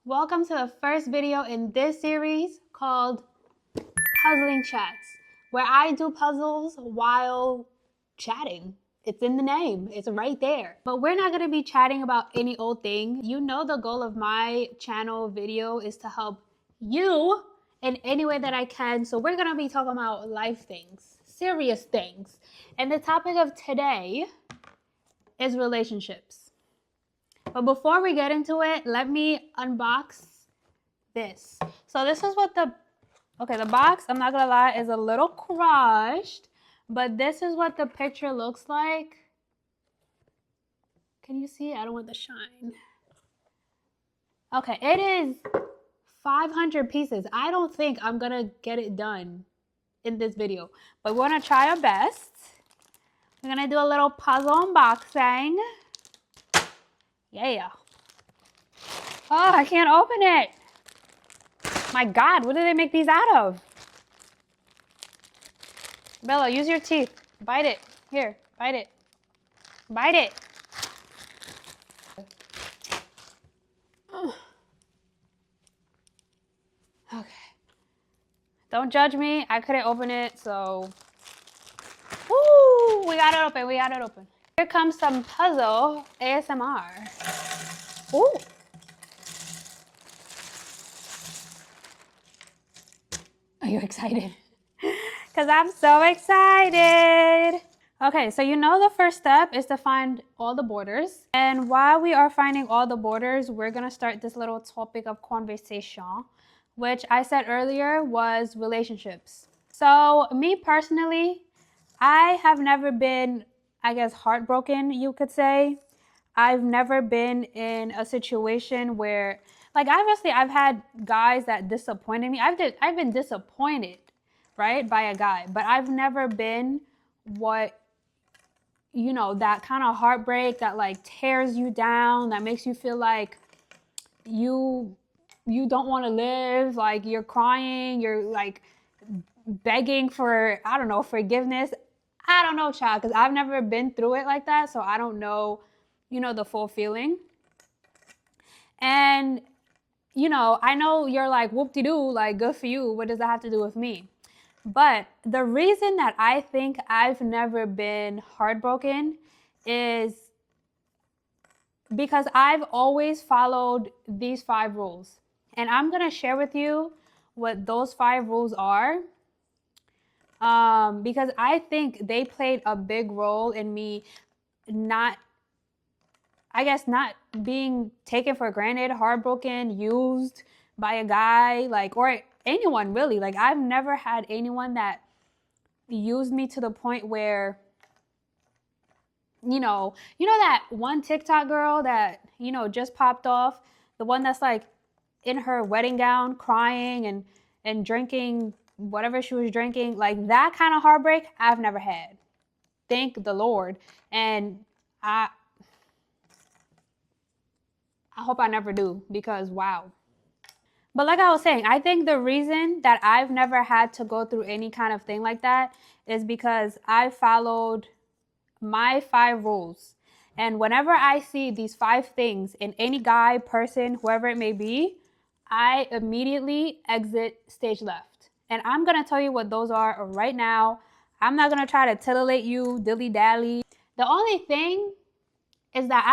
Welcome to the first video in this series called Puzzling Chats, where I do puzzles while chatting. It's in the name, it's right there. But we're not gonna be chatting about any old thing. You know the goal of my channel video is to help you in any way that I can. So we're gonna be talking about life things, serious things. And the topic of today is relationships. But before we get into it, let me unbox this. So this is what the box, I'm not gonna lie, is a little crushed, but this is what the picture looks like. Can you see? I don't want the shine. Okay, it is 500 pieces. I don't think I'm gonna get it done in this video, but we're gonna try our best. We're gonna do a little puzzle unboxing. Yeah. Oh, I can't open it. My God, what do they make these out of? Bella, use your teeth. Bite it. Here, bite it. Bite it. Okay. Don't judge me. I couldn't open it, so. Woo! We got it open. We got it open. Here comes some puzzle ASMR. Ooh. Are you excited? Because I'm so excited. Okay, so you know the first step is to find all the borders. And while we are finding all the borders, we're going to start this little topic of conversation, which I said earlier was relationships. So me personally, I have never been, I guess, heartbroken, you could say. I've never been in a situation where, like, obviously I've had guys that disappointed me. I've been disappointed, right, by a guy, but I've never been what, you know, that kind of heartbreak that like tears you down, that makes you feel like you don't want to live, like you're crying, you're like begging for, I don't know, forgiveness. I don't know, child, because I've never been through it like that, so I don't know, you know, the full feeling. And, you know, I know you're like, whoop-de-doo, like, good for you. What does that have to do with me? But the reason that I think I've never been heartbroken is because I've always followed these 5 rules. And I'm going to share with you what those 5 rules are. Because I think they played a big role in me not being taken for granted, heartbroken, used by a guy, like, or anyone really. Like, I've never had anyone that used me to the point where, you know that one TikTok girl that, you know, just popped off, the one that's like in her wedding gown crying and drinking whatever she was drinking, like that kind of heartbreak I've never had. Thank the Lord. And I hope I never do, because wow. But like I was saying, I think the reason that I've never had to go through any kind of thing like that is because I followed my 5 rules. And whenever I see these 5 things in any guy, person, whoever it may be, I immediately exit stage left. And I'm going to tell you what those are right now. I'm not going to try to titillate you, dilly-dally. The only thing is that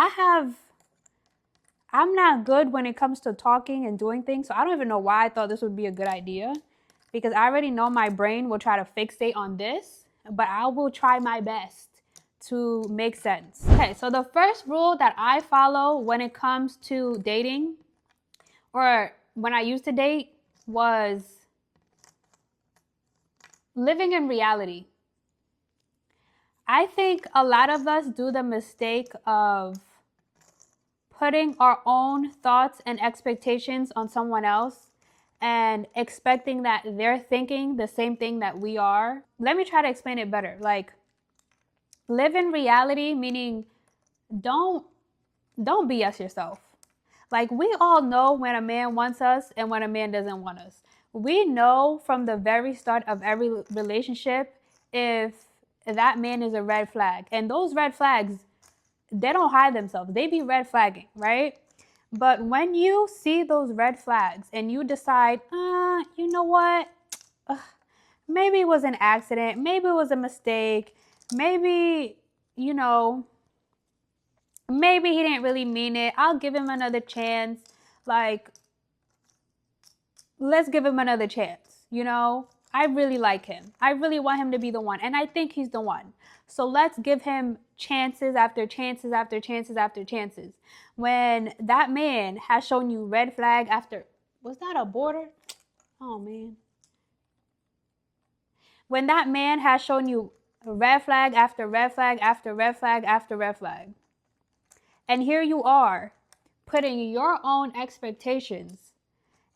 I'm not good when it comes to talking and doing things. So I don't even know why I thought this would be a good idea, because I already know my brain will try to fixate on this, but I will try my best to make sense. Okay, so the first rule that I follow when it comes to dating, or when I used to date, was living in reality. I think a lot of us do the mistake of putting our own thoughts and expectations on someone else and expecting that they're thinking the same thing that we are. Let me try to explain it better. Like, live in reality, meaning don't BS yourself. Like, we all know when a man wants us and when a man doesn't want us. We know from the very start of every relationship if that man is a red flag. And those red flags, they don't hide themselves. They be red flagging, right? But when you see those red flags and you decide, you know what? Ugh, maybe it was an accident. Maybe it was a mistake. Maybe, you know, maybe he didn't really mean it. I'll give him another chance. Like, let's give him another chance. You know, I really like him. I really want him to be the one. And I think he's the one. So let's give him chances after chances after chances after chances. When that man has shown you red flag after, was that a border? Oh, man. When that man has shown you red flag after red flag after red flag after red flag, and here you are putting your own expectations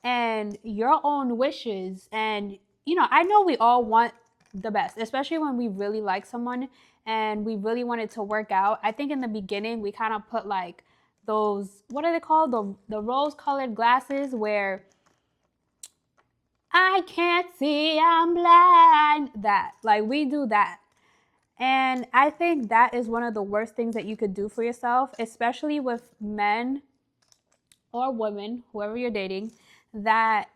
and your own wishes, and you know, I know we all want the best, especially when we really like someone and we really want it to work out. I think in the beginning we kind of put like those, what are they called, the rose colored glasses where I can't see, I'm blind. That, like, we do that. And I think that is one of the worst things that you could do for yourself, especially with men or women, whoever you're dating, that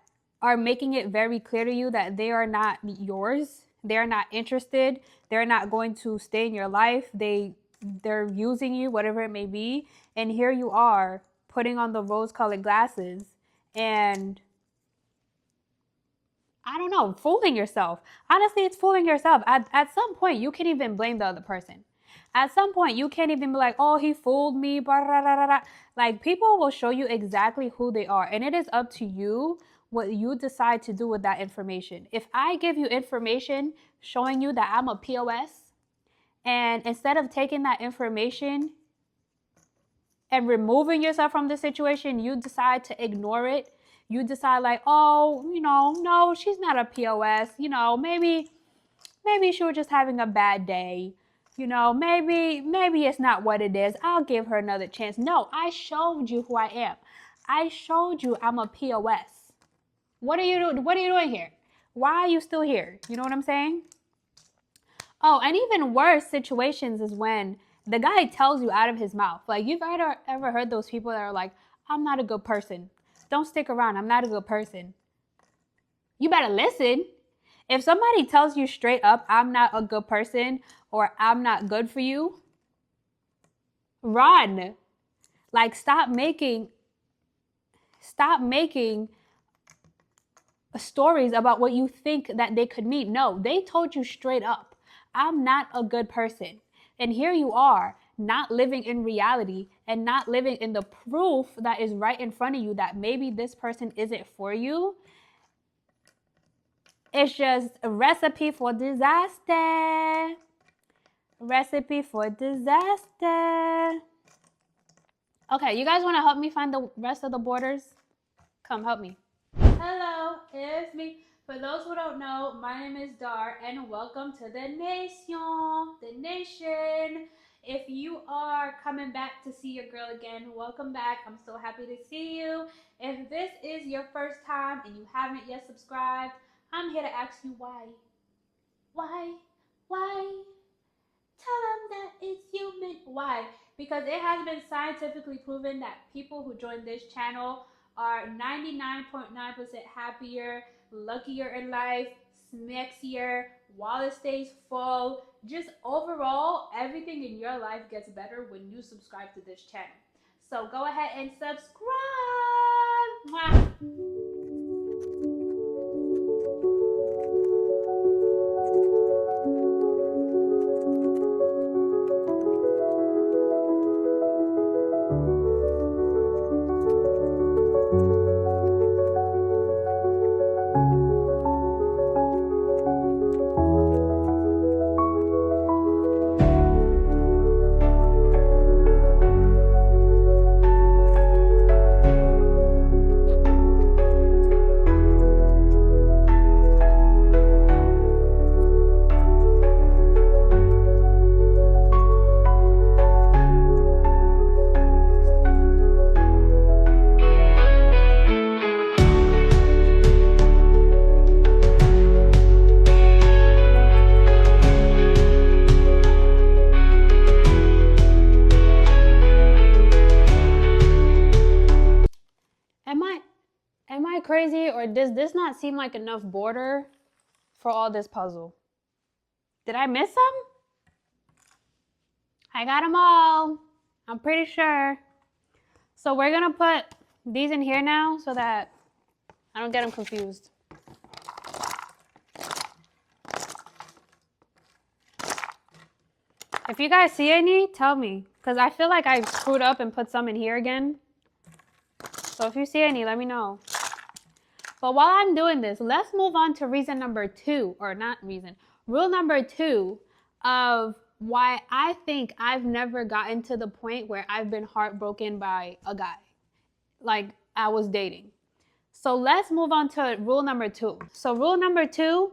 are making it very clear to you that they are not yours. They're not interested. They're not going to stay in your life. They're using you, whatever it may be. And here you are putting on the rose-colored glasses and, I don't know, fooling yourself. Honestly, it's fooling yourself. At some point, you can't even blame the other person. At some point, you can't even be like, oh, he fooled me. Like, people will show you exactly who they are. And it is up to you what you decide to do with that information. If I give you information showing you that I'm a POS, and instead of taking that information and removing yourself from the situation, you decide to ignore it. You decide like, oh, you know, no, she's not a POS. You know, maybe she was just having a bad day. You know, maybe it's not what it is. I'll give her another chance. No, I showed you who I am. I showed you I'm a POS. What are you doing here? Why are you still here? You know what I'm saying? Oh, and even worse situations is when the guy tells you out of his mouth. Like, you've ever heard those people that are like, I'm not a good person. Don't stick around. I'm not a good person. You better listen. If somebody tells you straight up, I'm not a good person or I'm not good for you, run. Like, stop making stories about what you think that they could mean. No, they told you straight up, I'm not a good person. And here you are, not living in reality and not living in the proof that is right in front of you that maybe this person isn't for you. It's just a recipe for disaster. Recipe for disaster. Okay, you guys want to help me find the rest of the borders? Come help me. Hello, it's me. For those who don't know, my name is Dar, and welcome to the Nation. The Nation. If you are coming back to see your girl again, welcome back. I'm so happy to see you. If this is your first time and you haven't yet subscribed, I'm here to ask you why. Why? Why? Tell them that it's human. Why? Because it has been scientifically proven that people who join this channel are 99.9% happier, luckier in life, smexier, wallet stays full. Just overall, everything in your life gets better when you subscribe to this channel. So go ahead and subscribe. Mwah. Am I crazy, or does this not seem like enough border for all this puzzle? Did I miss some? I got them all. I'm pretty sure. So we're gonna put these in here now so that I don't get them confused. If you guys see any, tell me, because I feel like I screwed up and put some in here again. So if you see any, let me know. But while I'm doing this, let's move on to reason number 2, or not reason, rule number 2 of why I think I've never gotten to the point where I've been heartbroken by a guy, like I was dating. So let's move on to rule number 2. So rule number 2,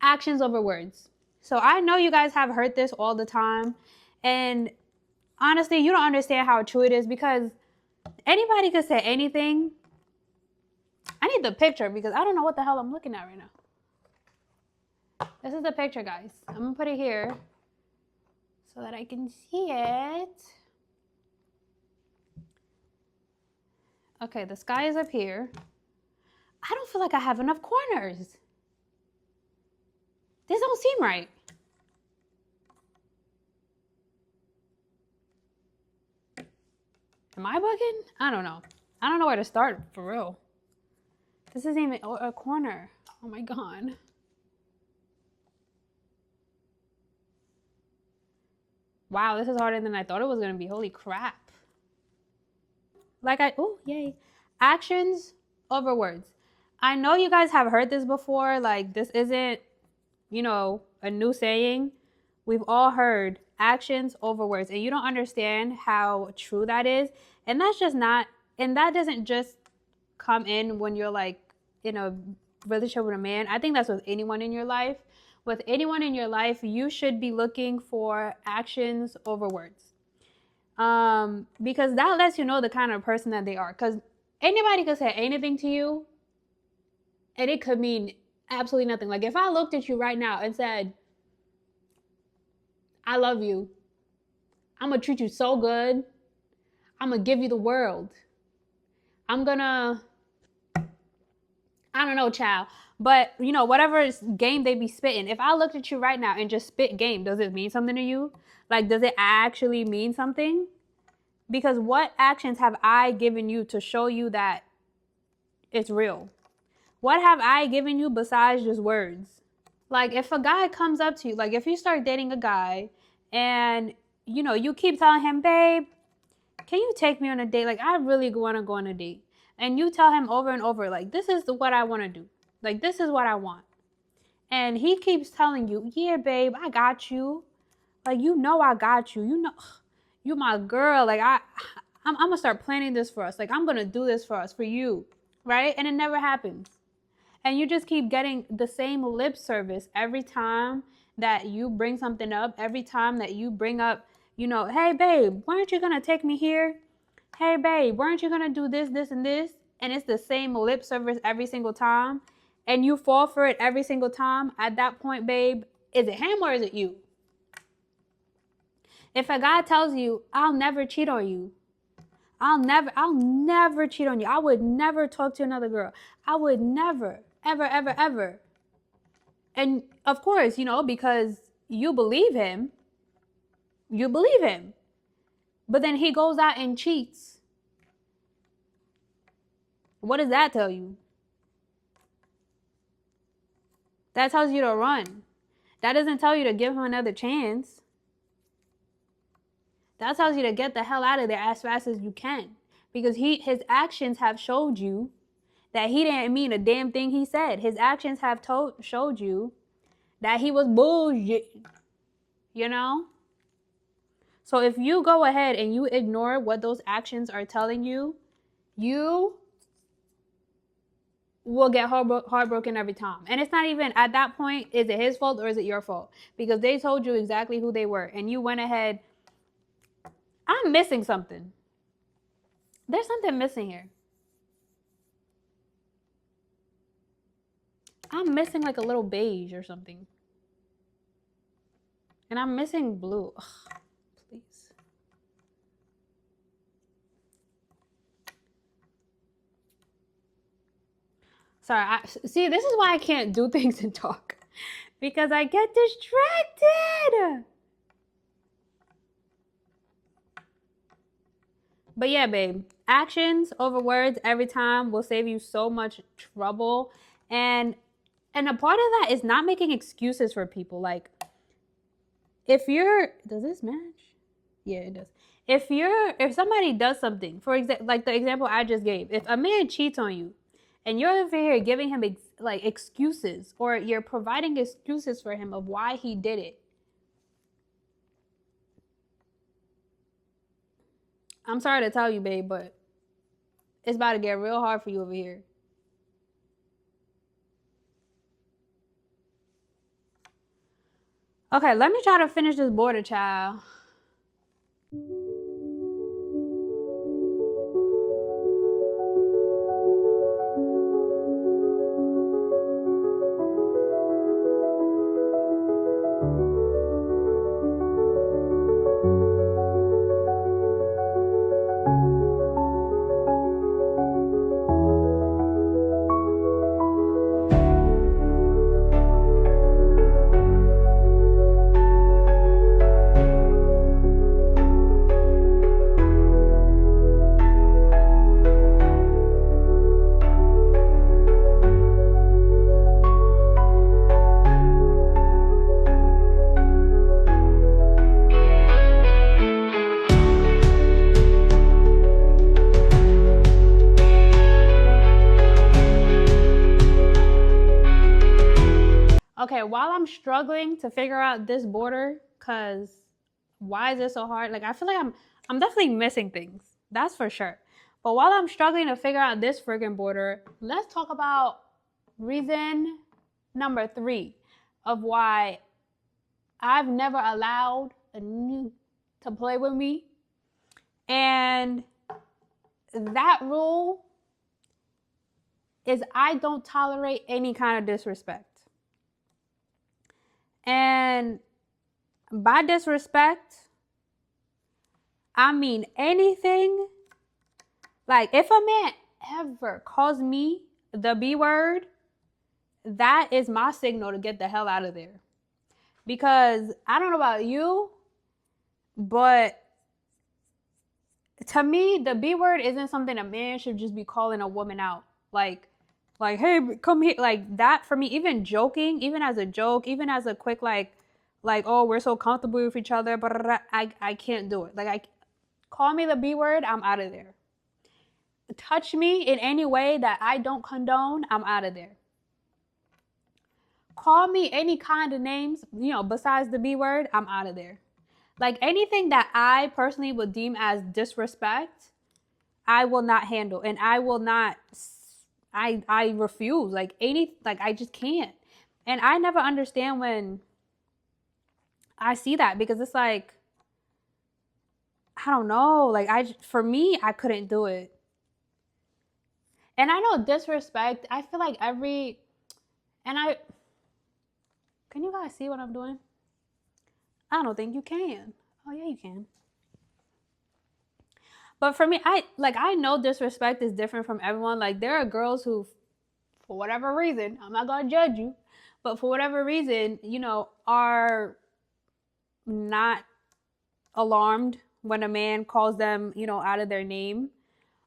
actions over words. So I know you guys have heard this all the time, and honestly, you don't understand how true it is, because anybody could say anything. I need the picture because I don't know what the hell I'm looking at right now. This is the picture, guys. I'm gonna put it here so that I can see it. Okay, the sky is up here. I don't feel like I have enough corners. This don't seem right. Am I bugging? I don't know. I don't know where to start, for real. This isn't even a corner. Oh my God. Wow, this is harder than I thought it was gonna be. Holy crap. Oh, yay. Actions over words. I know you guys have heard this before. Like, this isn't, a new saying. We've all heard actions over words, and you don't understand how true that is. And that doesn't just come in when you're like in a relationship with a man. I think that's with anyone in your life. With anyone in your life, you should be looking for actions over words. Because that lets you know the kind of person that they are. Because anybody could say anything to you, and it could mean absolutely nothing. Like if I looked at you right now and said, I love you, I'm gonna treat you so good, I'm gonna give you the world, I'm gonna, I don't know, child, but whatever game they be spitting, if I looked at you right now and just spit game, does it mean something to you? Like, does it actually mean something? Because what actions have I given you to show you that it's real? What have I given you besides just words? Like, if a guy comes up to you, like if you start dating a guy and, you keep telling him, babe, can you take me on a date? Like, I really want to go on a date. And you tell him over and over, like, this is what I want to do. Like, this is what I want. And he keeps telling you, yeah, babe, I got you. Like, I got you. You my girl. Like, I'm going to start planning this for us. Like, I'm going to do this for us, for you. Right? And it never happens. And you just keep getting the same lip service every time that you bring something up. Every time that you bring up, hey, babe, weren't you going to take me here? Hey, babe, weren't you going to do this, this, and this? And it's the same lip service every single time. And you fall for it every single time. At that point, babe, is it him or is it you? If a guy tells you, I'll never cheat on you. I'll never cheat on you. I would never talk to another girl. I would never, ever, ever, ever. And of course, because you believe him. But then he goes out and cheats. What does that tell you? That tells you to run. That doesn't tell you to give him another chance. That tells you to get the hell out of there as fast as you can. Because his actions have showed you that he didn't mean a damn thing he said. His actions have showed you that he was bullshit. So if you go ahead and you ignore what those actions are telling you, you will get heartbroken every time. And it's not even, at that point, is it his fault or is it your fault? Because they told you exactly who they were. And you went ahead. I'm missing something. There's something missing here. I'm missing like a little beige or something. And I'm missing blue. Ugh, please. Sorry, see, this is why I can't do things and talk. Because I get distracted. But yeah, babe, actions over words every time will save you so much trouble. And a part of that is not making excuses for people. Like, if you're, does this match? Yeah, it does. If somebody does something, for example, like the example I just gave, if a man cheats on you and you're over here giving him like excuses, or you're providing excuses for him of why he did it, I'm sorry to tell you, babe, but it's about to get real hard for you over here. Okay, let me try to finish this border, child. Okay, while I'm struggling to figure out this border, cause why is it so hard? Like, I feel like I'm definitely missing things. That's for sure. But while I'm struggling to figure out this friggin' border, let's talk about reason number 3 of why I've never allowed a new to play with me. And that rule is I don't tolerate any kind of disrespect. And by disrespect, I mean anything. Like, if a man ever calls me the B word, that is my signal to get the hell out of there. Because I don't know about you, but to me, the B word isn't something a man should just be calling a woman out. Like, hey, come here. Like, that for me, even joking, even as a joke, even as a quick, like, oh, we're so comfortable with each other, but I can't do it. Like, call me the B word, I'm out of there. Touch me in any way that I don't condone, I'm out of there. Call me any kind of names, besides the B word, I'm out of there. Like, anything that I personally would deem as disrespect, I will not handle. And I will not, I refuse. Like, I just can't. And I never understand when I see that, because it's like, I don't know. Like, for me, I couldn't do it. And I know disrespect, I feel like can you guys see what I'm doing? I don't think you can. Oh yeah, you can. But for me, I know disrespect is different from everyone. Like, there are girls who, for whatever reason, I'm not gonna judge you, but for whatever reason, are not alarmed when a man calls them, out of their name.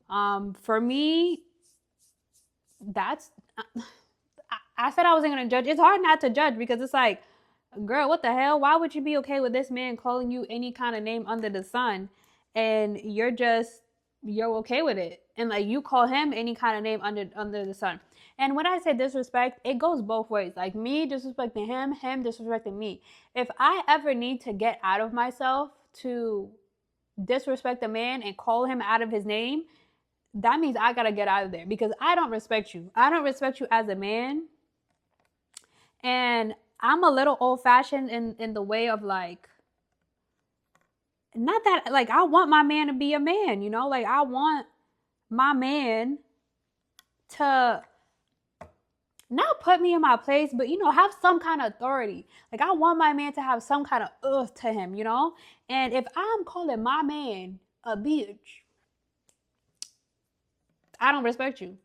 For me, that's, I said I wasn't gonna judge. It's hard not to judge, because it's like, girl, what the hell? Why would you be okay with this man calling you any kind of name under the sun, and you're okay with it? And like, you call him any kind of name under the sun. And when I say disrespect, it goes both ways. Like, me disrespecting him disrespecting me. If I ever need to get out of myself to disrespect a man and call him out of his name, that means I gotta get out of there, because I don't respect you. I don't respect you as a man. And I'm a little old-fashioned in the way of, like, not that, like, I want my man to be a man, like, I want my man to not put me in my place, but, have some kind of authority. Like, I want my man to have some kind of to him, And if I'm calling my man a bitch, I don't respect you.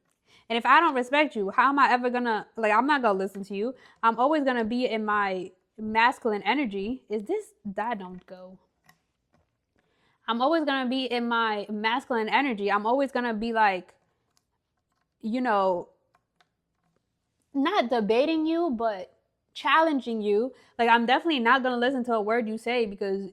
And if I don't respect you, how am I ever gonna, like, I'm not gonna listen to you. I'm always gonna be in my masculine energy. Is this, that don't go? I'm always gonna be in my masculine energy. I'm always gonna be like, you know, not debating you, but challenging you. Like, I'm definitely not gonna listen to a word you say because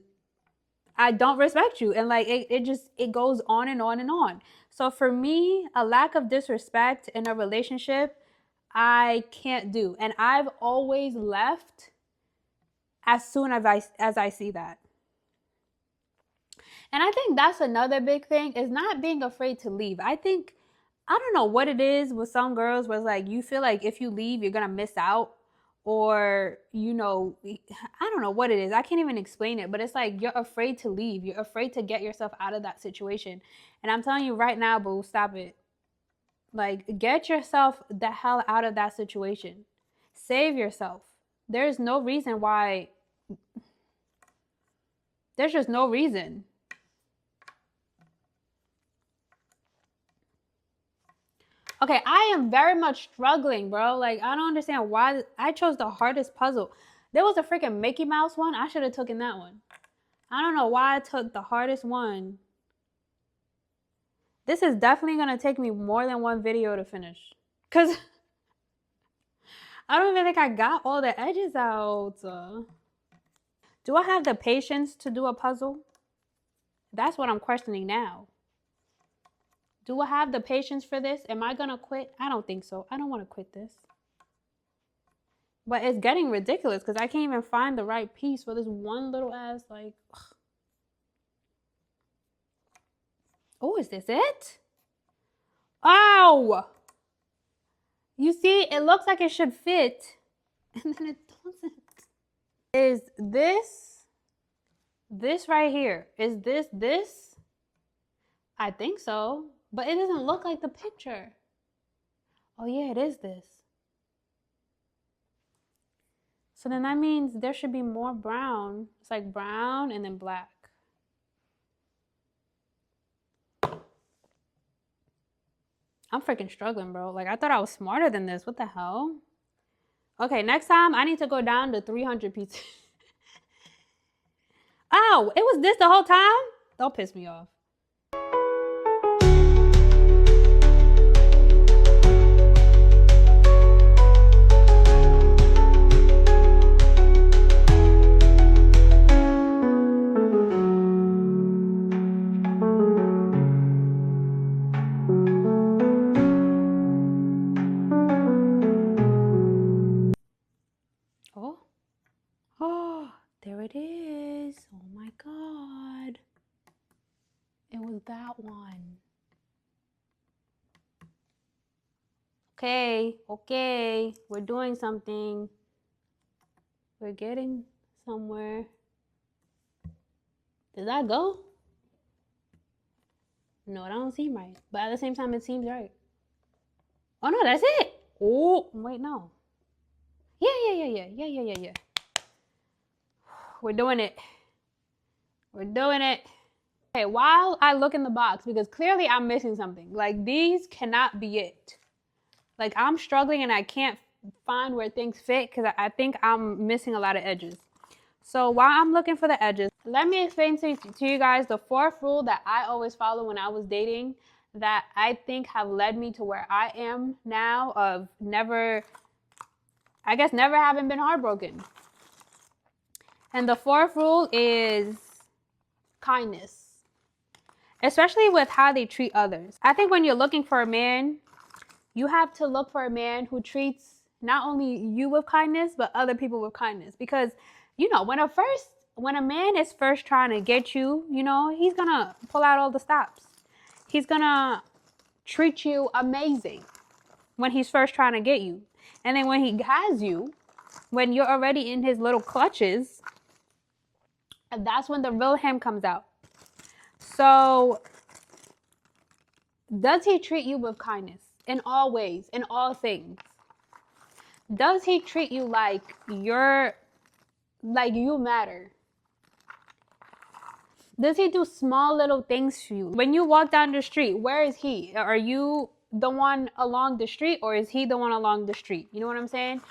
I don't respect you. And like it goes on and on and on. So for me, a lack of disrespect in a relationship, I can't do. And I've always left as soon as I see that. And I think that's another big thing is not being afraid to leave. I think, I don't know what it is with some girls where it's like you feel like if you leave, you're going to miss out. Or, you know, I don't know what it is. I can't even explain it, but it's like you're afraid to leave. You're afraid to get yourself out of that situation. And I'm telling you right now, boo, stop it. Like, get yourself the hell out of that situation. Save yourself. There's no reason why. There's just no reason. Okay, I am very much struggling, bro. Like, I don't understand why I chose the hardest puzzle. There was a freaking Mickey Mouse one. I should have taken that one. I don't know why I took the hardest one. This is definitely going to take me more than one video to finish. Because I don't even think I got all the edges out. Do I have the patience to do a puzzle? That's what I'm questioning now. Do I have the patience for this? Am I going to quit? I don't think so. I don't want to quit this. But it's getting ridiculous because I can't even find the right piece for this one little ass, like... Ugh. Oh, is this it? Oh! You see, it looks like it should fit. And then it doesn't. Is this right here? Is this? I think so. But it doesn't look like the picture. Oh yeah, it is this. So then that means there should be more brown. It's like brown and then black. I'm freaking struggling, bro. Like, I thought I was smarter than this. What the hell? Okay, next time I need to go down to 300 pieces. Oh, it was this the whole time? Don't piss me off. Oh, there it is. Oh my God. It was that one. Okay. We're doing something. We're getting somewhere. Did that go? No, it don't seem right. But at the same time, it seems right. Oh no, that's it. Oh, wait, no. Yeah. We're doing it. Okay, while I look in the box, because clearly I'm missing something. Like, these cannot be it. Like, I'm struggling and I can't find where things fit because I think I'm missing a lot of edges. So while I'm looking for the edges, let me explain to you guys the 4th rule that I always follow when I was dating that I think have led me to where I am now of never having been heartbroken. And the 4th rule is kindness, especially with how they treat others. I think when you're looking for a man, you have to look for a man who treats not only you with kindness, but other people with kindness. Because, you know, when a man is first trying to get you, you know, he's gonna pull out all the stops. He's gonna treat you amazing when he's first trying to get you. And then when he has you, when you're already in his little clutches, that's when the real him comes out. So, does he treat you with kindness in all ways, in all things? Does he treat you like you matter? Does he do small little things for you? When you walk down the street, where is he? Are you the one along the street, or is he the one along the street? You know what I'm saying?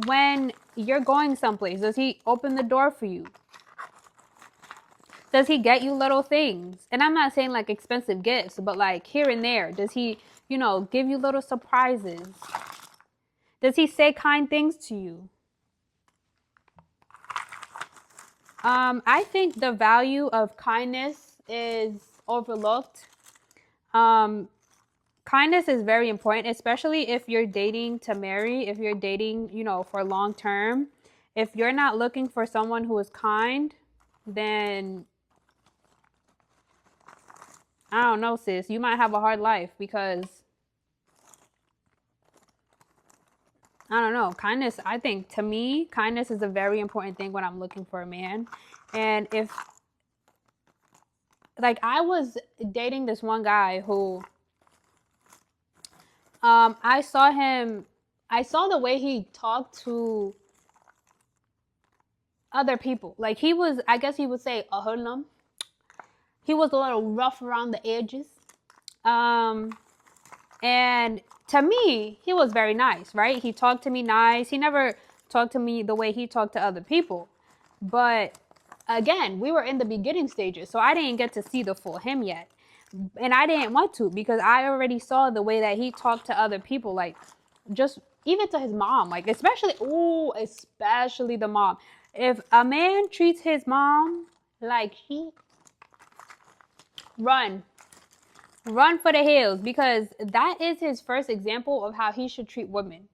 When you're going someplace, does he open the door for you? Does he get you little things? And I'm not saying like expensive gifts, but like here and there. Does he, give you little surprises? Does he say kind things to you? I think the value of kindness is overlooked. Kindness is very important, especially if you're dating to marry, if you're dating, for long term. If you're not looking for someone who is kind, then I don't know, sis. You might have a hard life because, I don't know, kindness, I think, to me, kindness is a very important thing when I'm looking for a man. And if, like, I was dating this one guy who, I saw the way he talked to other people. Like, he was, I guess you would say, a hoodlum. He was a little rough around the edges. And to me, he was very nice, right? He talked to me nice. He never talked to me the way he talked to other people. But again, we were in the beginning stages, so I didn't get to see the full him yet. And I didn't want to, because I already saw the way that he talked to other people, like just even to his mom, like especially the mom. If a man treats his mom like run for the hills, because that is his first example of how he should treat women.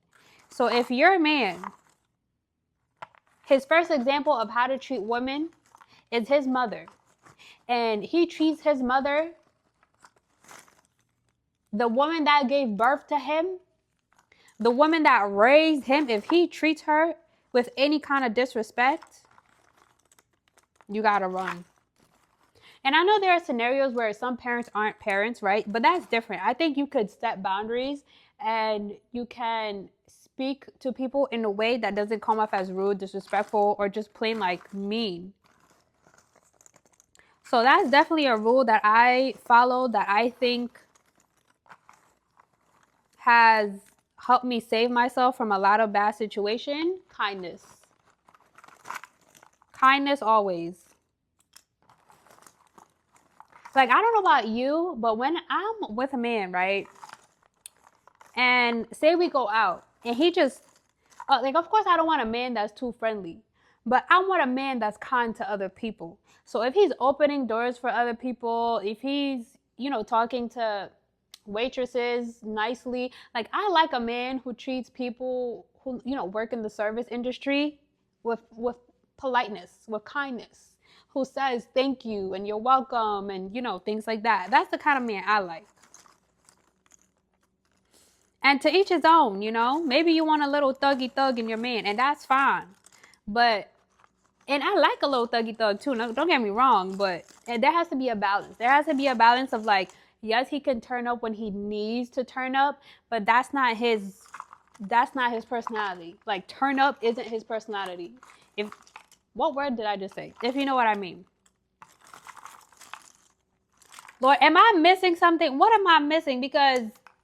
So if you're a man, his first example of how to treat women is his mother, and he treats his mother, the woman that gave birth to him, the woman that raised him, if he treats her with any kind of disrespect, you gotta run. And I know there are scenarios where some parents aren't parents, right? But that's different. I think you could set boundaries, and you can speak to people in a way that doesn't come off as rude, disrespectful, or just plain like mean. So that's definitely a rule that I follow, that I think has helped me save myself from a lot of bad situations. Kindness. Kindness always. Like, I don't know about you, but when I'm with a man, right? And say we go out and he just, like, of course I don't want a man that's too friendly, but I want a man that's kind to other people. So if he's opening doors for other people, if he's, talking to waitresses nicely, like, I like a man who treats people who, work in the service industry with politeness, with kindness, who says thank you and you're welcome and, things like that. That's the kind of man I like. And to each his own, maybe you want a little thuggy thug in your man, and that's fine. But, and I like a little thuggy thug too, no, don't get me wrong, but there has to be a balance. There has to be a balance of, like, yes, he can turn up when he needs to turn up, but that's not his personality. Like, turn up isn't his personality. What word did I just say? If you know what I mean. Lord, am I missing something? What am I missing? Because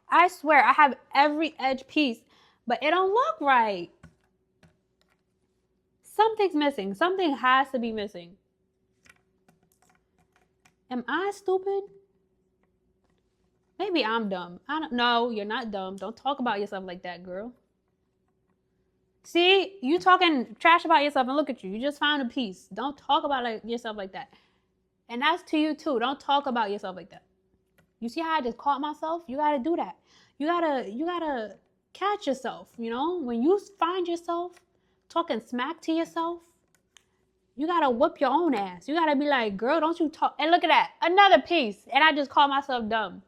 I swear I have every edge piece, but it don't look right. Something's missing. Something has to be missing. Am I stupid? Maybe I'm dumb. I don't know. You're not dumb. Don't talk about yourself like that, girl. See, you talking trash about yourself, and look at you. You just found a piece. Don't talk about yourself like that. And that's to you too. Don't talk about yourself like that. You see how I just caught myself? You gotta do that. You gotta catch yourself, When you find yourself talking smack to yourself, you gotta whoop your own ass. You gotta be like, girl, don't you talk. And look at that. Another piece. And I just called myself dumb.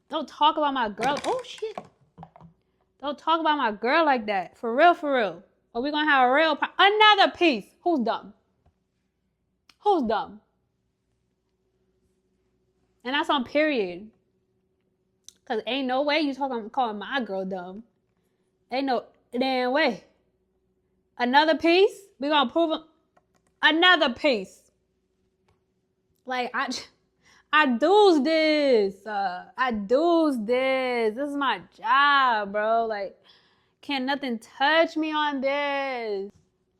Don't talk about my girl. Oh, shit. Don't talk about my girl like that. For real, for real. Or we gonna have a real... Another piece. Who's dumb? Who's dumb? And that's on period. Because ain't no way you calling my girl dumb. Ain't no damn way. Another piece? We gonna prove it. Another piece. Like, I I do's this. I do's this. This is my job, bro. Like, can't nothing touch me on this.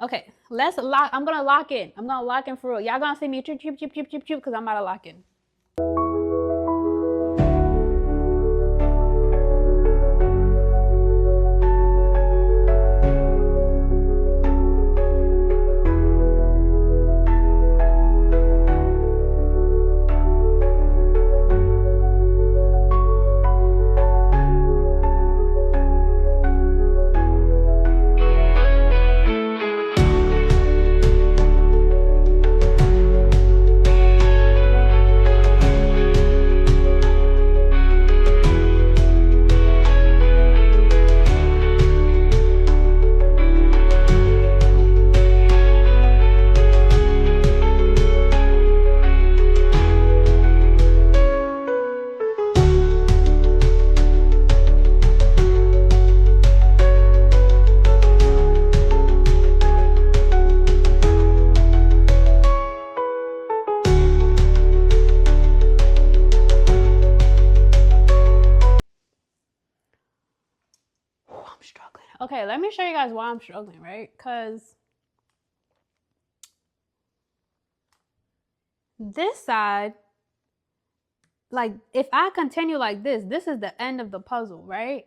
Okay, let's lock. I'm gonna lock in. I'm gonna lock in for real. Y'all gonna see me chip, chip, chip, chip, chip, chip, because I'm about to lock in. I'm struggling. Okay, let me show you guys why I'm struggling, right? Because this side, like, if I continue like this is the end of the puzzle, right?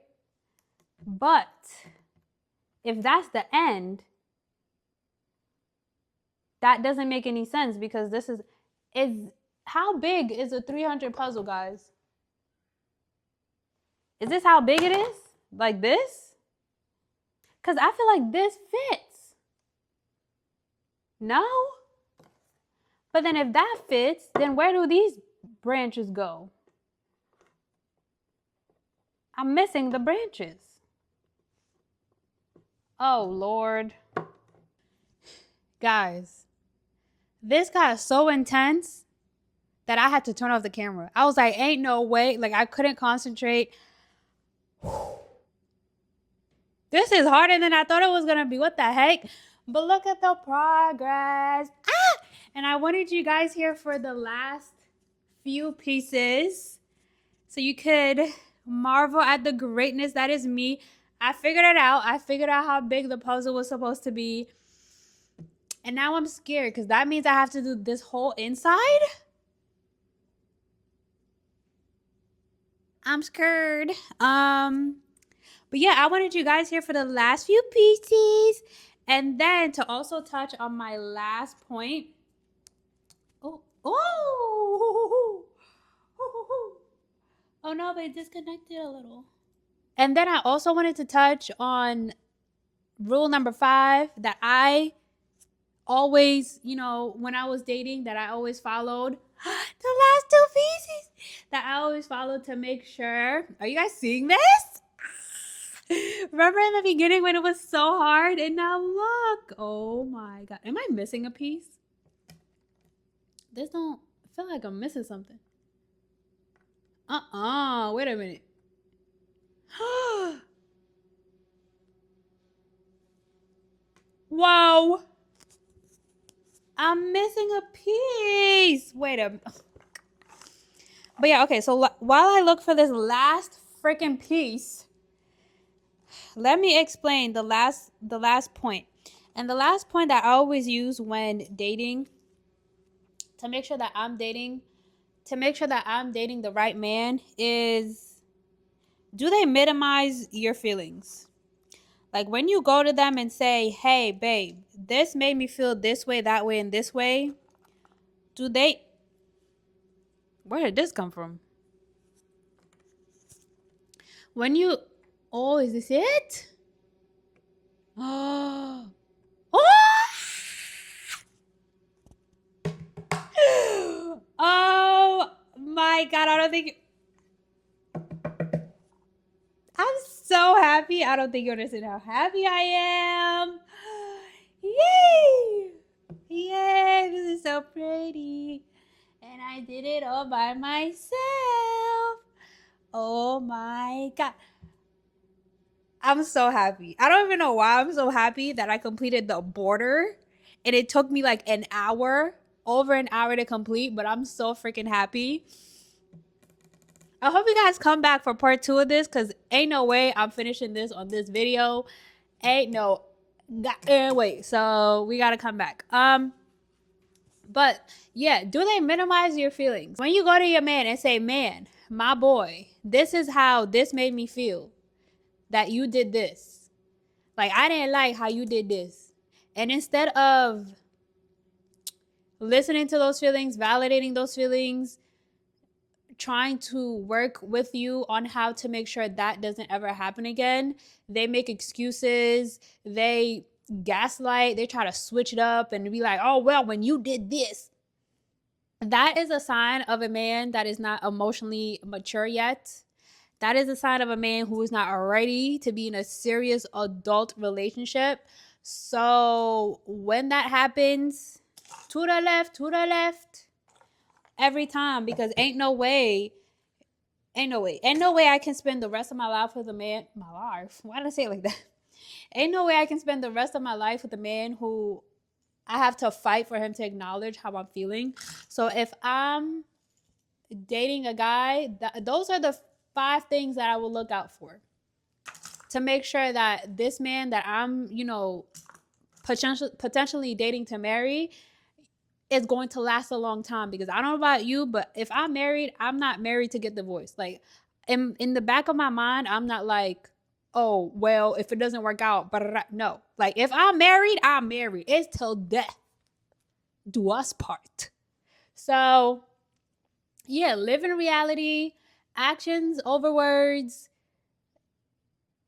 But if that's the end, that doesn't make any sense because this is how big is a 300 puzzle, guys? Is this how big it is? Like this? Because I feel like this fits. No? But then if that fits, then where do these branches go? I'm missing the branches. Oh, Lord. Guys, this got so intense that I had to turn off the camera. I was like, ain't no way. Like, I couldn't concentrate. This is harder than I thought it was going to be. What the heck? But look at the progress. Ah! And I wanted you guys here for the last few pieces so you could marvel at the greatness that is me. I figured it out. I figured out how big the puzzle was supposed to be. And now I'm scared because that means I have to do this whole inside. I'm scared. But yeah, I wanted you guys here for the last few pieces. And then to also touch on my last point. Oh no, but it disconnected a little. And then I also wanted to touch on rule number 5 that I always, when I was dating, that I always followed. The last 2 pieces that I always followed to make sure. Are you guys seeing this? Remember in the beginning when it was so hard? And now look. Oh my God. Am I missing a piece? I feel like I'm missing something. Wait a minute. Whoa. I'm missing a piece. Wait a minute. But yeah, okay. So while I look for this last freaking piece, let me explain the last point. And the last point that I always use when dating to make sure that I'm dating the right man is, do they minimize your feelings? Like when you go to them and say, hey, babe, this made me feel this way, that way, and this way. Where did this come from? Is this it? Oh. Oh my God, I'm so happy. I don't think you understand how happy I am. Yay! Yay, this is so pretty. And I did it all by myself. Oh my God. I'm so happy. I don't even know why I'm so happy that I completed the border and it took me like an hour. over an hour to complete, but I'm so freaking happy. I hope you guys come back for part 2 of this, because ain't no way I'm finishing this on this video. Ain't no wait. So we gotta come back. But yeah, do they minimize your feelings? When you go to your man and say, man, my boy, this is how this made me feel, that you did this. Like, I didn't like how you did this. And instead of listening to those feelings, validating those feelings, trying to work with you on how to make sure that doesn't ever happen again, they make excuses, they gaslight, they try to switch it up and be like, oh, well, when you did this. That is a sign of a man that is not emotionally mature yet. That is a sign of a man who is not ready to be in a serious adult relationship. So when that happens, to the left, every time, because ain't no way I can spend the rest of my life with a man. My life? Why did I say it like that? Ain't no way I can spend the rest of my life with a man who I have to fight for him to acknowledge how I'm feeling. So if I'm dating a guy, those are the 5 things that I will look out for to make sure that this man that I'm, potentially dating to marry is going to last a long time. Because I don't know about you, but if I'm married, I'm not married to get divorced. Like, in the back of my mind, I'm not like, oh, well, if it doesn't work out, but no. Like, if I'm married, I'm married. It's till death do us part. So yeah, live in reality, actions over words.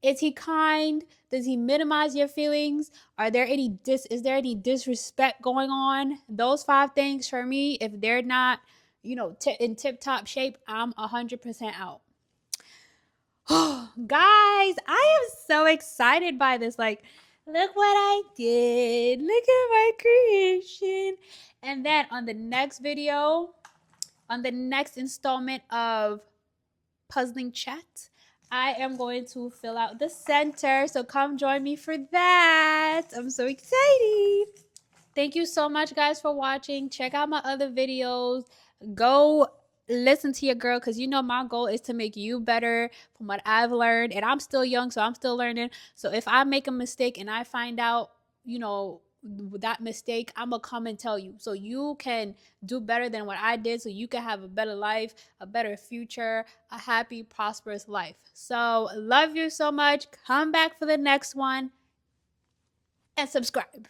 Is he kind? Does he minimize your feelings? Is there any disrespect going on? Those 5 things for me, if they're not, in tip-top shape, I'm 100% out. Guys, I am so excited by this. Like, look what I did. Look at my creation. And then on the next video, on the next installment of Puzzling Chat, I am going to fill out the center. So come join me for that. I'm so excited. Thank you so much, guys, for watching. Check out my other videos. Go listen to your girl, because my goal is to make you better from what I've learned. And I'm still young, so I'm still learning. So if I make a mistake and I find out, that mistake, I'm gonna come and tell you, so you can do better than what I did, so you can have a better life, a better future, a happy, prosperous life. So love you so much. Come back for the next one and subscribe.